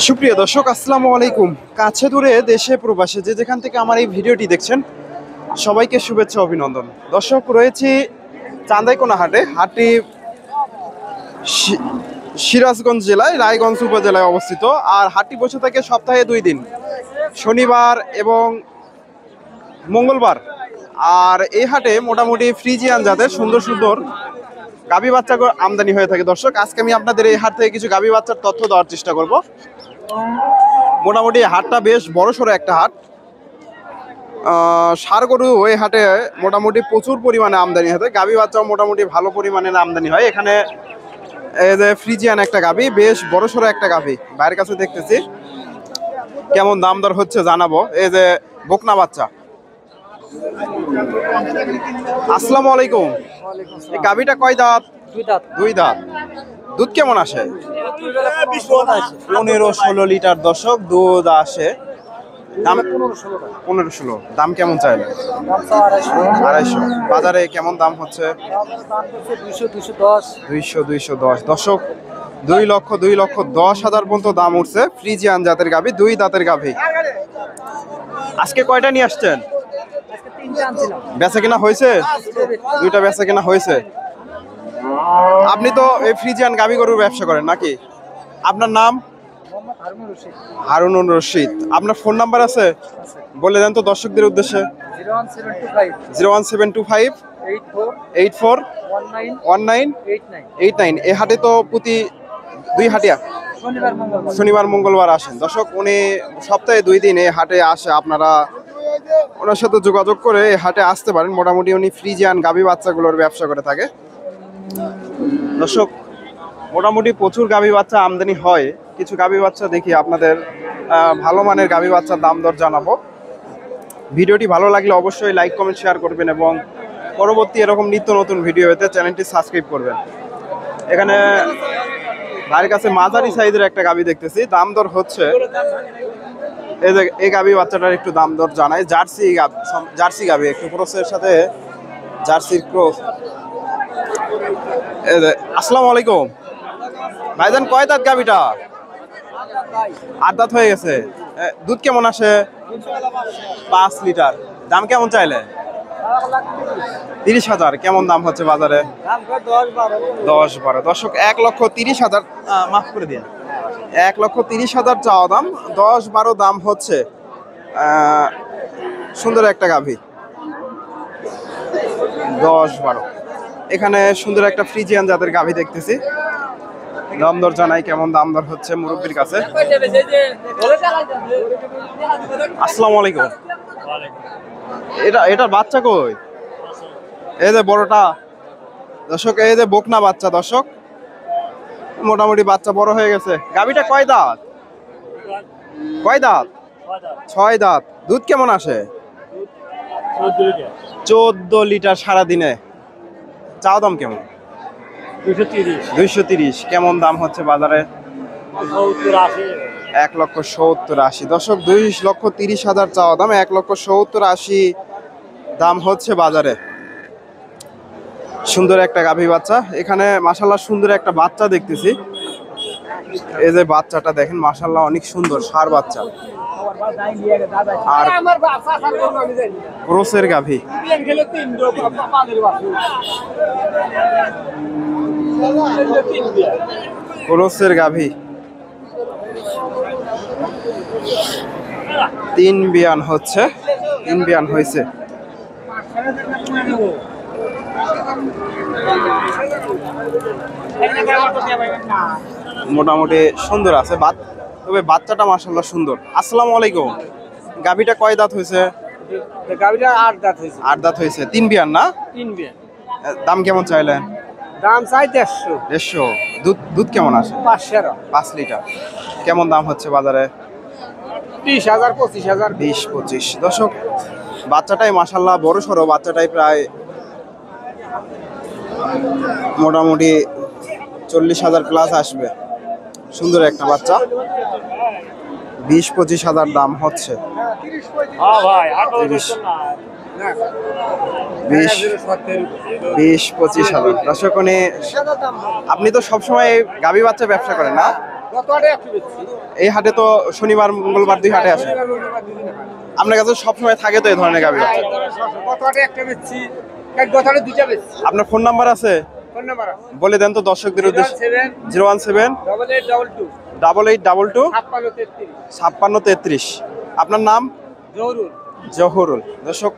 সুপ্রিয় দর্শক, আসসালামু আলাইকুম। কাছে দূরে দেশে প্রবাসে যে যেখান থেকে আমার এই ভিডিওটি দেখছেন সবাইকে শুভেচ্ছা অভিনন্দন। দর্শক, রয়েছি চান্দাইকোনা হাটে। হাটটি সিরাজগঞ্জ জেলায় রায়গঞ্জ উপজেলায় অবস্থিত। আর হাটটি বসে থাকে সপ্তাহে 2 দিন, শনিবার এবং মঙ্গলবার। আর এই হাটে মোটামুটি ফ্রিজিয়ান জাতের সুন্দর সুন্দর গাভী বাচ্চা আমদানি হয়ে থাকে। দর্শক, আজকে আমি আপনাদের এই হাট থেকে কিছু গাভী বাচ্চার তথ্য দেওয়ার চেষ্টা করব। মোটামুটি হাটটা বেশ বড়সড় একটা হাট। ষাঁড় গরু ওই হাটে মোটামুটি প্রচুর পরিমাণে আমদানি হয়, গাভী বাচ্চাও মোটামুটি ভালো পরিমাণে আমদানি হয়। এখানে এই যে ফ্রিজিয়ান একটা গাভী, বেশ বড়সড় একটা গাভী, বাইরের কাছে দেখতেছি। কেমন দাম দর হচ্ছে জানাবো। এই যে বকনা বাচ্চা। আসসালামু আলাইকুম। এই গাভীটা কয় দাঁত? 2 দাঁত। দুধ কেমন আসে? 15-16 লিটার দর্শক দুধ আসে। দাম 15-16। দাম কেমন চাইলে? 250। বাজারে কেমন দাম হচ্ছে? 200-210। দর্শক, 2,10,000 পর্যন্ত দাম উঠছে। ফ্রিজিয়ান জাতের গাভী, 2 দাঁতের গাভী। আজকে কয়টা নিয়ে আসছেন? বেচা কেনা হয়েছে? 2টা বেচা কেনা হয়েছে। আপনি তো এই ফ্রিজিয়ান গাভী গরুর ব্যবসা করেন নাকি? আপনার নাম? হারুনুর রশিদ। আপনার ফোন নাম্বার আছে? বলে দেন তো দর্শকদের উদ্দেশ্যে। 01725 841989। এই হাটে তো প্রতি 2 হাটিয়া শনিবার মঙ্গলবার আসেন। দর্শক, উনি সপ্তাহে 2 দিন এই হাটে আসে। আপনারা ওনার সাথে যোগাযোগ করে এই হাটে আসতে পারেন। মোটামুটি উনি ফ্রিজিয়ান গাভী বাচ্চাগুলোর ব্যবসা করে থাকে। দর্শক, মোটামুটি প্রচুর গাভী বাচ্চা আমদানি হয়। কিছু গাভী বাচ্চা দেখি আপনাদের ভালো মানের গাভী বাচ্চার দাম দর জানাবো। ভিডিওটি ভালো লাগলে অবশ্যই লাইক কমেন্ট শেয়ার করবেন এবং পরবর্তী এরকম নিত্য নতুন ভিডিও পেতে চ্যানেলটি সাবস্ক্রাইব করবেন। এখানে ভাইয়ের কাছে মাঝারি সাইজের একটা গাভী দেখতেছি। দাম দর হচ্ছে, এই যে এই গাভী বাচ্চাটার একটু দাম দর জানাই। জার্সি গাভী, একটু ক্রসের সাথে জার্সির ক্রস। আসসালামু আলাইকুম ভাইজান, কয় দাঁত গাভীটা? 8 দাঁত হয়ে গেছে। দুধ কেমন আসে? 5 লিটার। দাম কেমন চাইলে? 30,000। কেমন দাম হচ্ছে বাজারে? 10-12। দর্শক, 1,30,000, মাফ করে দিন, 1,30,000 চাওয়া দাম, 10-12 দাম হচ্ছে। সুন্দর একটা গাভী, 10-12। এখানে সুন্দর একটা ফ্রিজিয়ান জাতের গাভী দেখতেছি। দাম দর জানাই, কেমন দাম দর হচ্ছে মুরব্বির কাছে। আসসালামু আলাইকুম। এটার বাচ্চা কই? এই যে বড়টা। দর্শক, এই যে বকনা বাচ্চা। দর্শক, মোটামুটি বাচ্চা বড় হয়ে গেছে। গাভীটা কয় দাঁত? 6 দাঁত। দুধ কেমন আসে? 14 লিটার সারাদিনে। চাও দাম কেমন? 230। কেমন দাম হচ্ছে বাজারে? 1,70,80। দর্শক, 2,30,000 চাওয়া দাম, 1,70,80 দাম হচ্ছে বাজারে। সুন্দর একটা গাভী বাচ্চা। এখানে মাশাআল্লাহ সুন্দর একটা বাচ্চা দেখতেছি। এই যে বাচ্চাটা দেখেন, মাশাআল্লাহ অনেক সুন্দর ষাঁড় বাচ্চা। আর ক্রসের গাভী। ক্রসের গাভী 3 বিয়ান হচ্ছে, 3 বিয়ান হয়েছে। মোটামুটি সুন্দর আছে, তবে বাচ্চাটা মাশাআল্লাহ সুন্দর। আসসালামু আলাইকুম। গাভীটা কয় দাঁত হয়েছে? গাভীটা 8 দাঁত হয়েছে। 8 দাঁত হয়েছে। 3 বিয়ান না? 3 বিয়ান। দাম কেমন চাইলেন? দাম চাই 150। 150। দুধ কেমন আসে? 5 লিটার। কেমন দাম হচ্ছে বাজারে? 30,000 25,000। 20-25। দর্শক, বাচ্চাটাই মাশাআল্লাহ বড় সড়ো। বাচ্চাটাই প্রায় মোটামুটি 40,000 প্লাস আসবে। সুন্দর একটা বাচ্চা। 20-25,000 দাম হচ্ছে। 30। 20-25,000 দর্শক আপনি তো সবসময় গাভী বাচ্চা ব্যবসা করেন না? এই হাটে তো শনিবার মঙ্গলবার 2 হাটে আসে। আপনার কাছে সবসময় থাকে তো এই ধরনের গাভী বাচ্চা? আপনার ফোন নাম্বার আছে? বলে দেন তো দর্শকদের উদ্দেশ্যে। 017-8822-5633। আপনার নাম? জহুরুল। দর্শক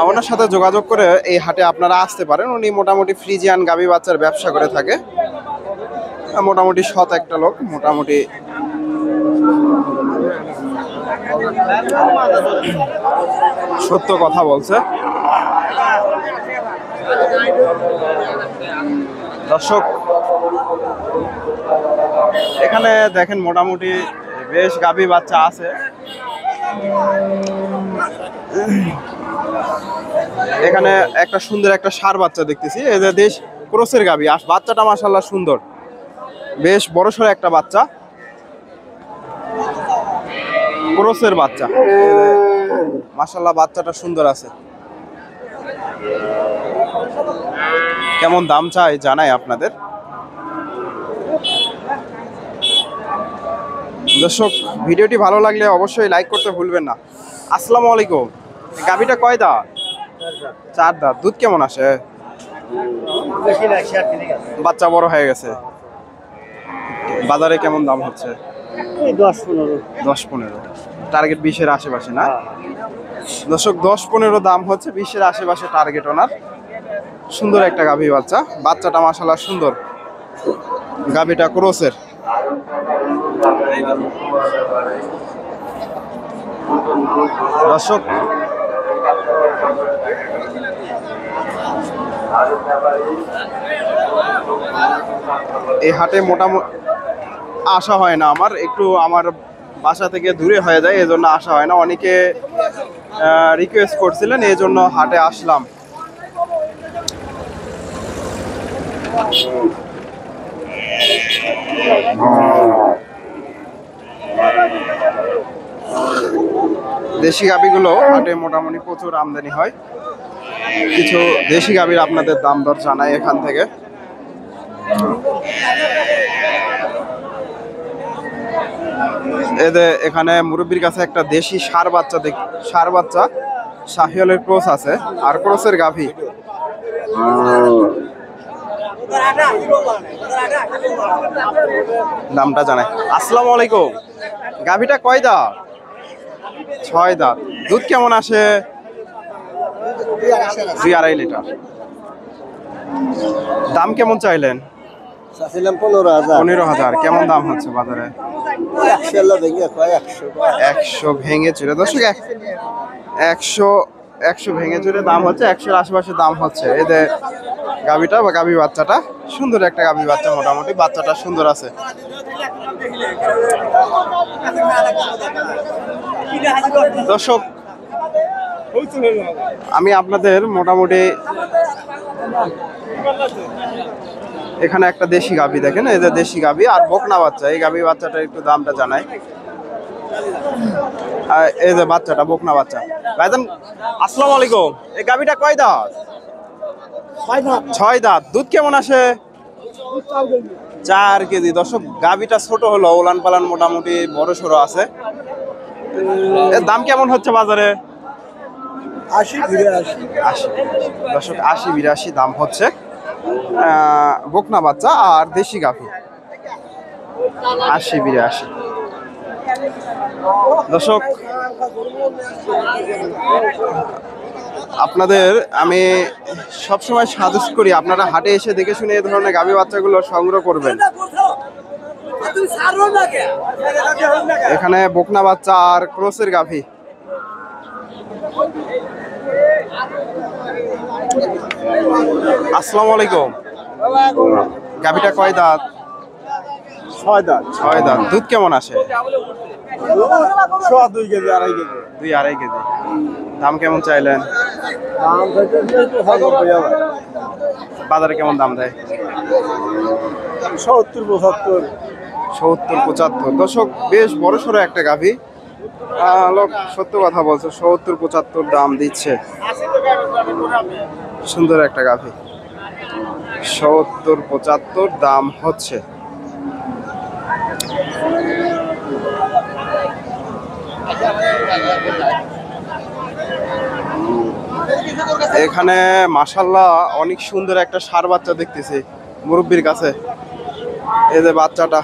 ওনার সাথে যোগাযোগ করে এই হাটে আপনারা আসতে পারেন। উনি মোটামুটি ফ্রিজিয়ান গাভী বাচ্চার ব্যবসা করে থাকে। মোটামুটি সৎ একটা লোক, মোটামুটি সত্য কথা বলছে। দর্শক এখানে দেখেন মোটামুটি বেশ গাভী বাচ্চা আছে। এখানে একটা সুন্দর একটা ষাঁড় বাচ্চা দেখতেছি, এই যে দেশ ক্রসের গাভী। বাচ্চাটা মাশাআল্লাহ সুন্দর, বেশ বড়সড় একটা বাচ্চা, ক্রসের বাচ্চা। মাশাআল্লাহ বাচ্চাটা সুন্দর আছে। কেমন দাম চাই জানাই আপনাদের। দর্শক ভিডিওটি ভালো লাগলে অবশ্যই লাইক করতে ভুলবেন না। আসসালামু আলাইকুম। গাভীটা কয় দাঁত? 4 দাঁত। দুধ কেমন আসে? বাচ্চা বড় হয়ে গেছে। বাজারে কেমন দাম হচ্ছে? 10-15। টার্গেট 20-এর আশেপাশে না? দর্শক 10-15 দাম হচ্ছে, 20-এর আশেপাশে টার্গেট ওনার। সুন্দর একটা গাভী বাচ্চা। বাচ্চাটা মাশাআল্লাহ সুন্দর। গাভীটা ক্রসের। দর্শক এই হাটে মোটামুটি আসা হয় না আমার, একটু আমার বাসা থেকে দূরে হয়ে যায়, এজন্য আসা হয় না। অনেকে রিকোয়েস্ট করছিলেন, এই জন্য হাটে আসলাম। দেশি গাভীগুলো হাটে মোটামুটি প্রচুর আমদানি হয়। কিছু দেশি গাভীর আপনাদের দাম দর জানাই এখান থেকে। এখানে মুরব্বীর কাছে একটা দেশি ষাঁড় বাচ্চা শাহিওয়ালের ক্রস আছে, আর ক্রসের গাভী। দামটা জানাই। আসসালামু আলাইকুম। গাভীটা কয় দাঁত? 6 দাঁত। দুধ কেমন আসে? 2-2.5 লিটার। দাম কেমন চাইলেন? 15,000। কেমন দাম হচ্ছে বাজারে? 100 ভেঙে চুরে। দর্শক 100 ভেঙে চুরে দাম হচ্ছে, 100-এর আশেপাশে দাম হচ্ছে। এদের গাভীটা বা গাভী বাচ্চাটা সুন্দর একটা গাভী বাচ্চা, মোটামুটি বাচ্চাটা সুন্দর আছে। দর্শক আমি আপনাদের মোটামুটি এখানে একটা দেশি গাভী দেখেন, এই যে দেশি গাভী আর বকনা বাচ্চা। এই গাভী বাচ্চাটা একটু দামটা জানাই। এই যে বাচ্চাটা বকনা বাচ্চা। ভাইজান আসসালামু আলাইকুম। এই গাভীটা কয় দাঁত? 6 দাঁত। দুধ কেমন আসে? 4 কেজি। দর্শক গাভীটা ছোট হলো, ওলান পালান মোটামুটি বড় সড়ো আছে। এর দাম কেমন হচ্ছে বাজারে? 80-82। দর্শক 80-82 দাম হচ্ছে। বকনা বাচ্চা আর দেশি গাভী 80-82। দর্শক আপনাদের আমি সবসময় সাজেস্ট করি আপনারা হাটে এসে দেখে শুনে এই ধরনের গাভী বাচ্চাগুলো সংগ্রহ করবেন। এখানে বকনা বাচ্চা আর ক্রসের গাভী। আসসালামু আলাইকুম। গাভীটা কয় দাঁত? 6 দাঁত। 6 দাঁত। দুধ কেমন আসে? 2 কেজি 2.5 কেজি। দাম কেমন চাইলেন? বাজারে কেমন দাম দেয়? 70-75। 70-75। দর্শক বেশ বড় সড়ো একটা গাভী, লোক সত্য কথা বলছে, 70-75 দাম দিচ্ছে। সুন্দর একটা গাভী, 70-75 দাম হচ্ছে। এখানে মাশাল্লাহ অনেক সুন্দর একটা ষাঁড় বাচ্চা দেখতেছি মুরব্বির কাছে। এই যে বাচ্চাটা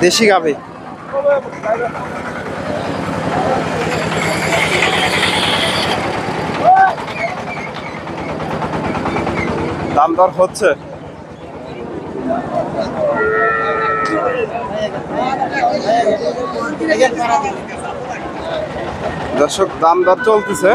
দেশি গাভী। দাম দর হচ্ছে। দর্শক দাম দর চলতেছে।